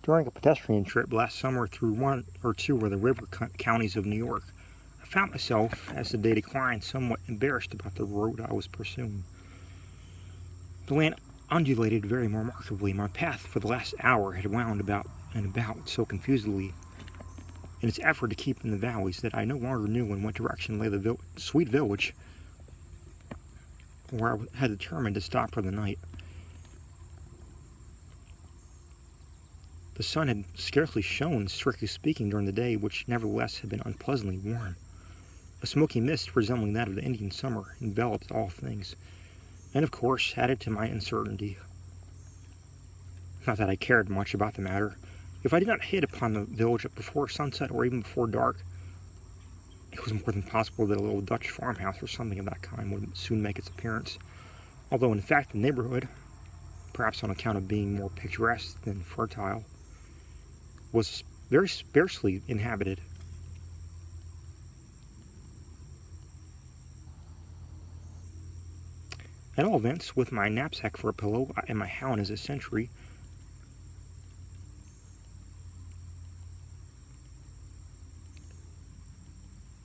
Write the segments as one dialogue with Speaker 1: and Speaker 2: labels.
Speaker 1: During a pedestrian trip last summer through one or two of the river counties of New York, I found myself, as the day declined, somewhat embarrassed about the road I was pursuing. The land undulated very remarkably. My path for the last hour had wound about and about so confusedly in its effort to keep in the valleys that I no longer knew in what direction lay the sweet village where I had determined to stop for the night. The sun had scarcely shone, strictly speaking, during the day, which nevertheless had been unpleasantly warm. A smoky mist resembling that of the Indian summer enveloped all things, and of course added to my uncertainty. Not that I cared much about the matter. If I did not hit upon the village before sunset or even before dark, it was more than possible that a little Dutch farmhouse or something of that kind would soon make its appearance, although in fact the neighborhood, perhaps on account of being more picturesque than fertile, was very sparsely inhabited. At all events, with my knapsack for a pillow and my hound as a sentry,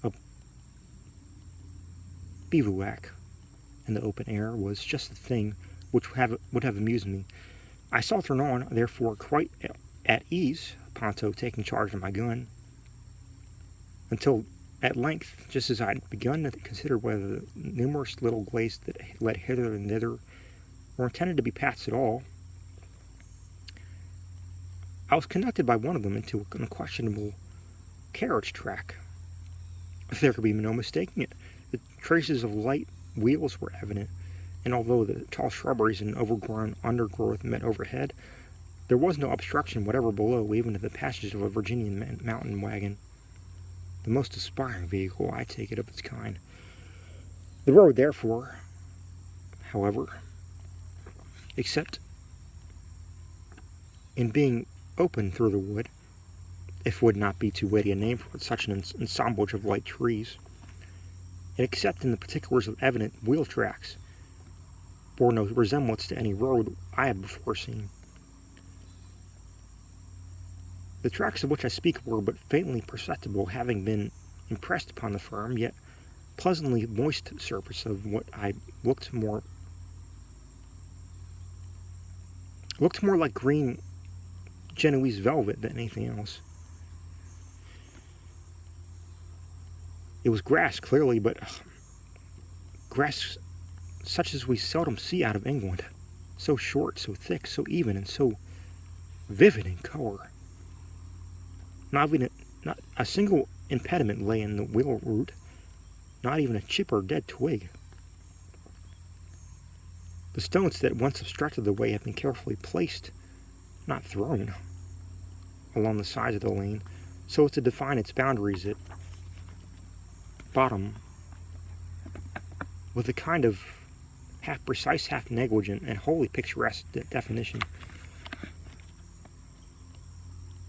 Speaker 1: a bivouac in the open air was just the thing which would have amused me. I sauntered on, therefore, quite at ease, Ponto taking charge of my gun, until at length, just as I had begun to consider whether the numerous little glades that led hither and thither were intended to be paths at all, I was conducted by one of them into an unquestionable carriage track. There could be no mistaking it. The traces of light wheels were evident, and although the tall shrubberies and overgrown undergrowth met overhead, there was no obstruction whatever below, even to the passage of a Virginian mountain wagon, the most aspiring vehicle, I take it, of its kind. The road, therefore, however, except in being open through the wood, if would not be too witty a name for such an ensemblage of light trees, and except in the particulars of evident wheel tracks, bore no resemblance to any road I had before seen. The tracks of which I speak were but faintly perceptible, having been impressed upon the firm, yet pleasantly moist surface of what I looked more like green Genoese velvet than anything else. It was grass, clearly, but grass such as we seldom see out of England, so short, so thick, so even, and so vivid in color. Not a single impediment lay in the wheel route, not even a chip or dead twig. The stones that once obstructed the way had been carefully placed, not thrown, along the sides of the lane, so as to define its boundaries at bottom with a kind of half precise, half negligent, and wholly picturesque definition.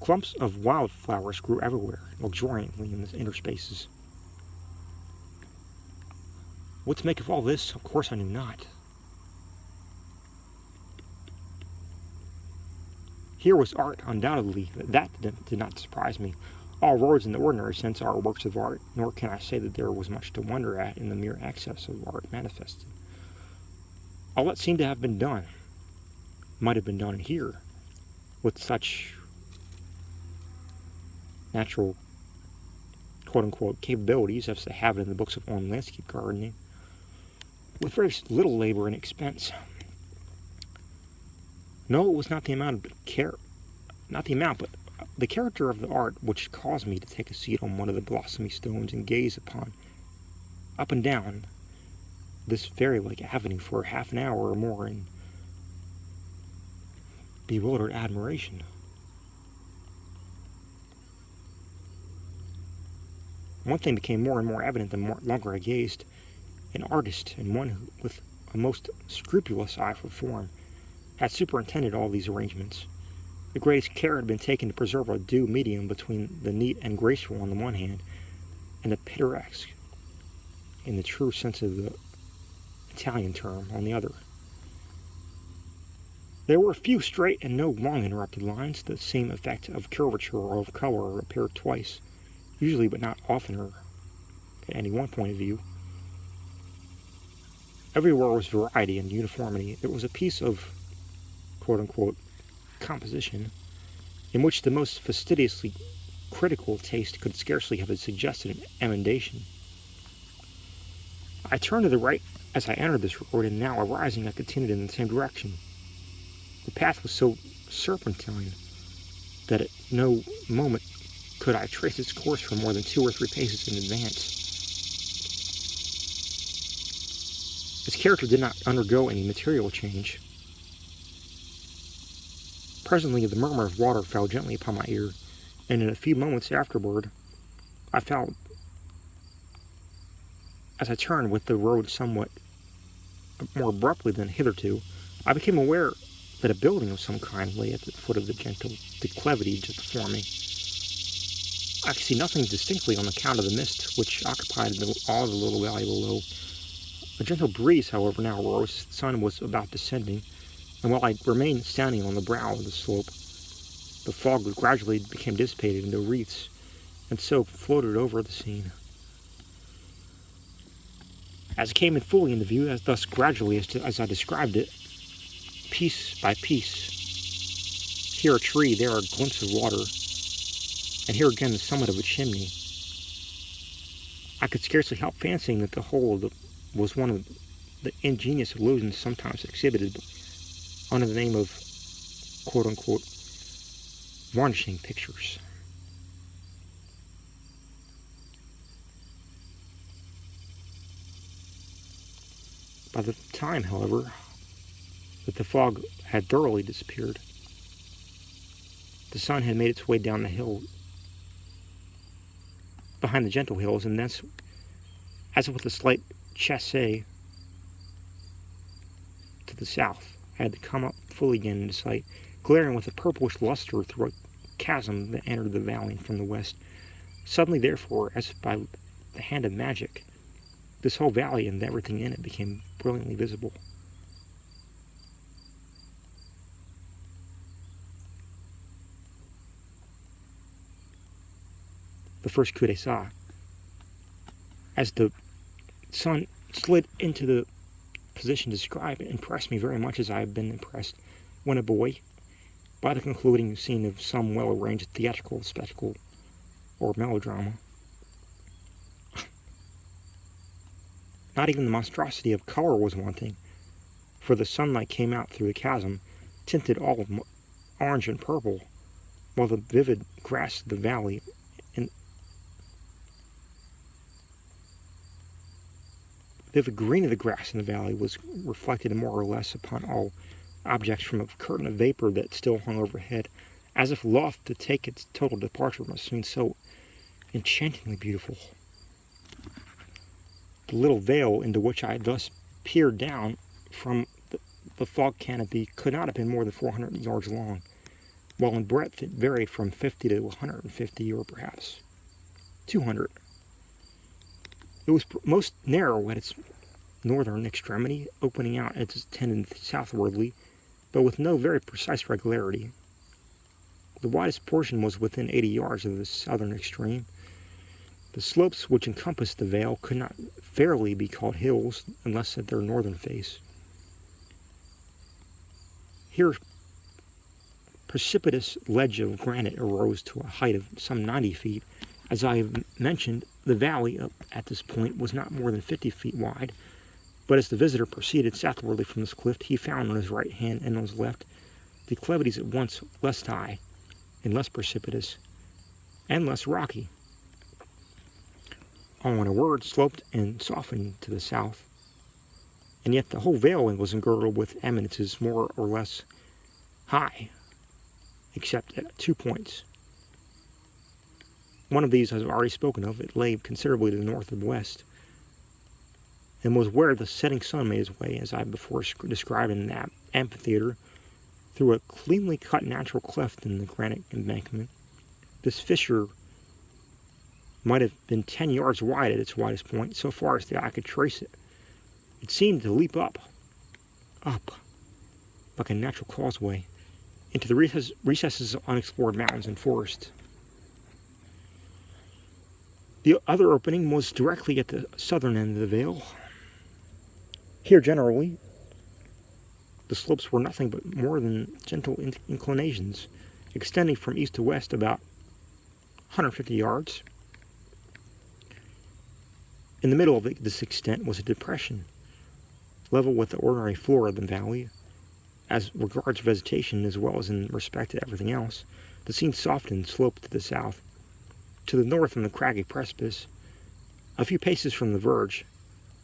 Speaker 1: Clumps of wildflowers grew everywhere, luxuriantly in the interspaces. What to make of all this, of course I knew not. Here was art, undoubtedly. That did not surprise me. All roads in the ordinary sense are works of art, nor can I say that there was much to wonder at in the mere excess of art manifested. All that seemed to have been done might have been done here, with such natural, quote-unquote, capabilities as they have it in the books on landscape gardening, with very little labor and expense. No, it was not the amount but the character of the art which caused me to take a seat on one of the blossomy stones and gaze up and down this fairy-like avenue for half an hour or more in bewildered admiration. One thing became more and more evident the longer I gazed. An artist, and one who, with a most scrupulous eye for form, had superintended all these arrangements. The greatest care had been taken to preserve a due medium between the neat and graceful on the one hand, and the pittoresque, in the true sense of the Italian term, on the other. There were a few straight and no long interrupted lines. The same effect of curvature or of color appeared twice, usually but not oftener, at any one point of view. Everywhere was variety and uniformity. There was a piece of, quote-unquote, composition in which the most fastidiously critical taste could scarcely have suggested an emendation. I turned to the right as I entered this road, and now arising I continued in the same direction. The path was so serpentine that at no moment could I trace its course for more than 2 or 3 paces in advance. Its character did not undergo any material change. Presently the murmur of water fell gently upon my ear, and in a few moments afterward I felt, as I turned with the road somewhat more abruptly than hitherto, I became aware that a building of some kind lay at the foot of the gentle declivity just before me. I could see nothing distinctly on account of the mist which occupied all the little valley below. A gentle breeze, however, now arose. The sun was about descending, and while I remained standing on the brow of the slope, the fog gradually became dissipated into wreaths, and so floated over the scene. As it came in fully into view, thus gradually as I described it, piece by piece, here a tree, there a glimpse of water, and here again the summit of a chimney, I could scarcely help fancying that the whole was one of the ingenious illusions sometimes exhibited under the name of, quote-unquote, varnishing pictures. By the time, however, that the fog had thoroughly disappeared, the sun had made its way down the hill behind the gentle hills, and thence, as with a slight chassé to the south, had to come up fully again into sight, glaring with a purplish luster through a chasm that entered the valley from the west. Suddenly, therefore, as by the hand of magic, this whole valley and everything in it became brilliantly visible. The first coup d'etat. As the sun slid into the position described, it impressed me very much as I have been impressed when a boy by the concluding scene of some well-arranged theatrical spectacle or melodrama. Not even the monstrosity of color was wanting, for the sunlight came out through the chasm, tinted all of orange and purple, while the vivid grass of the valley and vivid green of the grass in the valley was reflected more or less upon all objects from a curtain of vapor that still hung overhead, as if loth to take its total departure must seem so enchantingly beautiful. The little vale into which I had thus peered down from the fog canopy could not have been more than 400 yards long, while in breadth it varied from 50 to 150, or perhaps 200. It was most narrow at its northern extremity, opening out at its tendon southwardly, but with no very precise regularity. The widest portion was within 80 yards of the southern extreme. The slopes which encompassed the vale could not fairly be called hills, unless at their northern face. Here, precipitous ledge of granite arose to a height of some 90 feet. As I have mentioned, the valley up at this point was not more than 50 feet wide, but as the visitor proceeded southwardly from this cliff, he found on his right hand and on his left declivities at once less high and less precipitous and less rocky. All in a word, sloped and softened to the south, and yet the whole vale was engirdled with eminences more or less high, except at 2 points. One of these, as I've already spoken of, it lay considerably to the north and west, and was where the setting sun made his way, as I before described in that amphitheater, through a cleanly cut natural cleft in the granite embankment. This fissure might have been 10 yards wide at its widest point, so far as the eye could trace it. It seemed to leap up, like a natural causeway into the recesses of unexplored mountains and forests. The other opening was directly at the southern end of the vale. Here, generally, the slopes were nothing but more than gentle inclinations, extending from east to west about 150 yards. In the middle of this extent was a depression, level with the ordinary floor of the valley. As regards vegetation as well as in respect to everything else, the scene softened and sloped to the south. To the north on the craggy precipice, a few paces from the verge,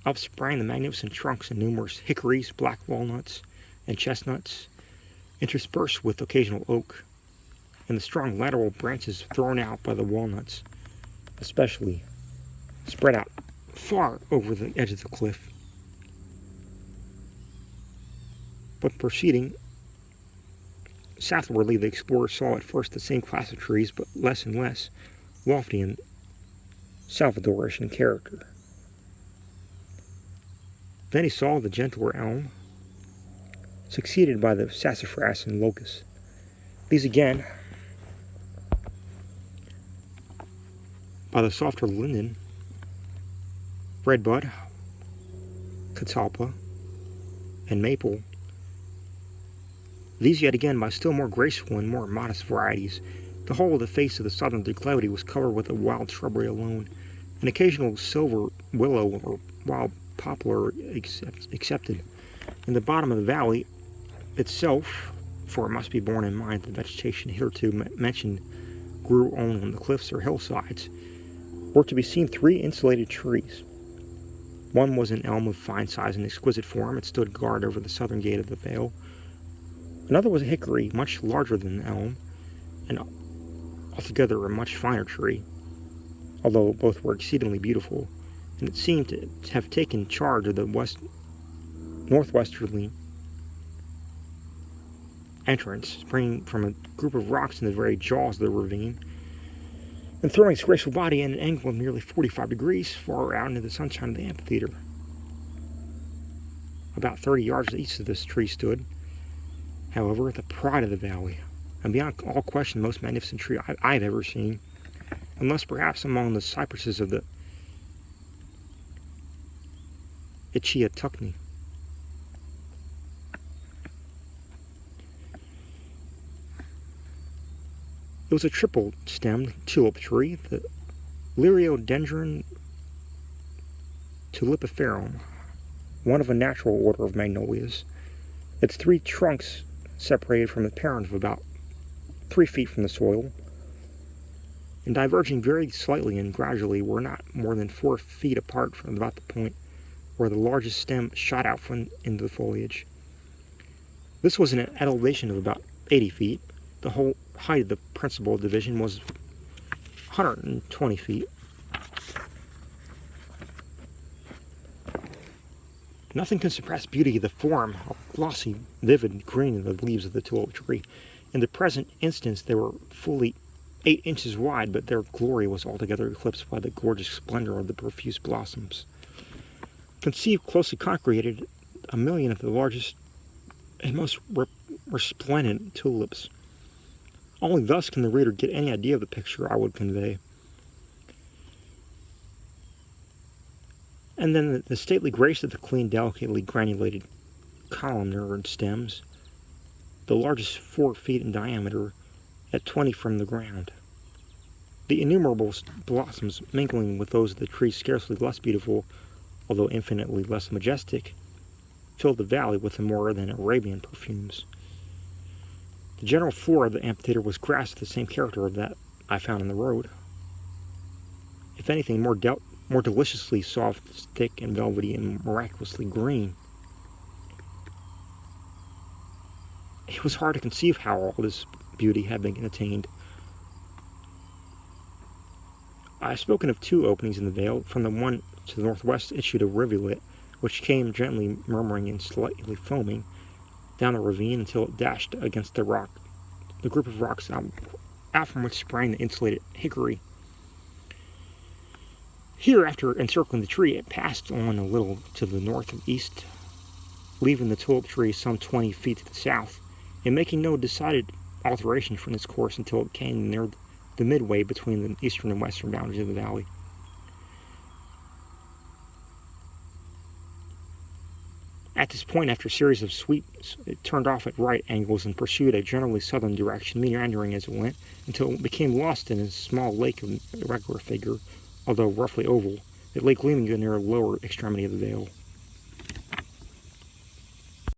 Speaker 1: up sprang the magnificent trunks of numerous hickories, black walnuts, and chestnuts, interspersed with occasional oak, and the strong lateral branches thrown out by the walnuts, especially, spread out far over the edge of the cliff. But proceeding southwardly, the explorer saw at first the same class of trees, but less and less lofty and Salvadorish in character. Then he saw the gentler elm, succeeded by the sassafras and locust. These again, by the softer linden, redbud, catalpa, and maple. These yet again by still more graceful and more modest varieties. The whole of the face of the southern declivity was covered with a wild shrubbery alone, an occasional silver willow or wild poplar excepted. In the bottom of the valley itself, for it must be borne in mind that the vegetation hitherto mentioned grew only on the cliffs or hillsides, were to be seen 3 insulated trees. One was an elm of fine size and exquisite form. It stood guard over the southern gate of the vale. Another was a hickory, much larger than the elm, and altogether a much finer tree, although both were exceedingly beautiful, and it seemed to have taken charge of the northwesterly entrance, springing from a group of rocks in the very jaws of the ravine, and throwing its graceful body at an angle of nearly 45 degrees far out into the sunshine of the amphitheater. About 30 yards east of this tree stood, however, the pride of the valley, and beyond all question the most magnificent tree I've ever seen, unless perhaps among the cypresses of the Etait. It was a triple-stemmed tulip tree, the Liriodendron tulipiferum, one of a natural order of magnolias. Its 3 trunks separated from the parent of about 3 feet from the soil, and diverging very slightly and gradually were not more than 4 feet apart from about the point where the largest stem shot out from into the foliage. This was an elevation of about 80 feet. The whole height of the principal division was 120 feet. Nothing can surpass beauty of the form, or glossy, vivid green of the leaves of the tulip tree. In the present instance, they were fully 8 inches wide, but their glory was altogether eclipsed by the gorgeous splendor of the profuse blossoms. Conceived closely congregated 1,000,000 of the largest and most resplendent tulips. Only thus can the reader get any idea of the picture I would convey. And then the stately grace of the clean, delicately granulated columnar stems, the largest 4 feet in diameter, at 20 from the ground. The innumerable blossoms mingling with those of the trees scarcely less beautiful, although infinitely less majestic, filled the valley with more than Arabian perfumes. The general floor of the amphitheater was grass of the same character of that I found on the road. If anything, more deliciously soft, thick, and velvety, and miraculously green. It was hard to conceive how all this beauty had been attained. I have spoken of 2 openings in the vale. From the one to the northwest issued a rivulet, which came gently murmuring and slightly foaming down the ravine until it dashed against the group of rocks out from which sprang the insulated hickory. Here, after encircling the tree, it passed on a little to the north and east leaving the tulip tree some 20 feet to the south, and making no decided alteration from its course until it came near the midway between the eastern and western boundaries of the valley. At this point, after a series of sweeps, it turned off at right angles and pursued a generally southern direction, meandering as it went, until it became lost in a small lake of irregular figure, although roughly oval, that lay gleaming near the lower extremity of the vale.